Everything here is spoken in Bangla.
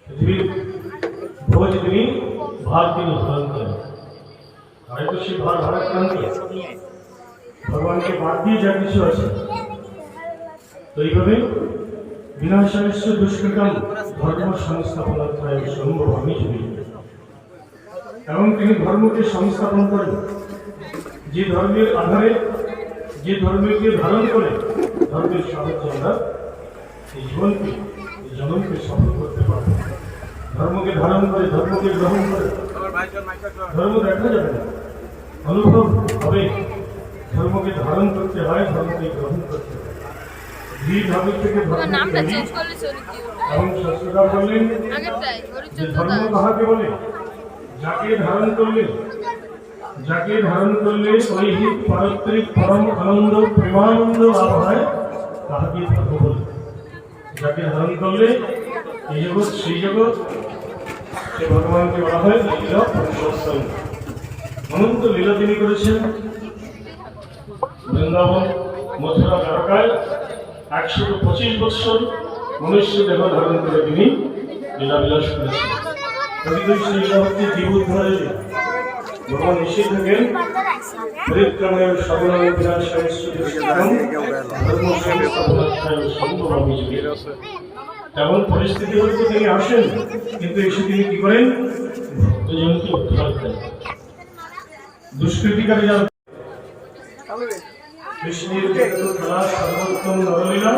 পৃথিবীর ভোজ তিনি ভার তিনি ধারণ করেন। হয়তো সেই ভার ভারাক্রান্ত ভগবানকে বাদ দিয়ে যা কিছু আছে। তো এইভাবে বিনাশাস্য দুষ্কৃতম ধর্ম সংস্থাপনার্থায় সম্ভবামি যুগে, এবং তিনি ধর্মকে সংস্থাপন করেন। যে ধর্মের আধারে, যে ধর্মকে ধারণ করে ধর্মের সাহায্যে আমরা এই জীবনকে, এই জনমকে সফল করতে পারব। ধর্মকে ধারণ করে, ধর্মকে গ্রহণ করে ধর্ম দেখা যাবে না, অনুভব হবে। ধর্মকে ধারণ করতে হয়, ধর্মকে গ্রহণ করতে হয়। ধর্মের থেকে এবং শাস্ত্রটা বললেন যে ধর্ম কাহাকে বলে? যাকে ধারণ করলে, যাকে ধারণ করলে ঐহিক পারত্রিক পরম আনন্দ প্রেমানন্দ লাভ হয়, তাহাকে ধর্ম বলে। যাকে ধারণ করলে এই জগৎ সেই জগৎ, সে ভগবানকে বলা হয় লীলা পুরুষোত্তম। অনন্ত লীলা তিনি করেছেন বৃন্দাবন, মথুরা, দ্বারকায় 125 বৎসর মনুষ্য দেহ ধারণ করে তিনি লীলাবিলাস করেছেন। সেই লীলা হচ্ছে জীব উদ্ধারের লীলা। ভগবান নিষেধ থাকেন পরিক্রমের সর্বনাম বিনাশায় শ্রীকৃষ্ণম ধর্ম সংস্থাপনার্থায় সম্ভবামি যুগে। তেমন পরিস্থিতি হয়তো তিনি আসেন, কিন্তু এসে তিনি কি করেন? ভক্তজনকে উদ্ধার করেন। দুষ্কৃতিকারী যারা কৃষ্ণের খেলা সর্বোত্তম নরলীলা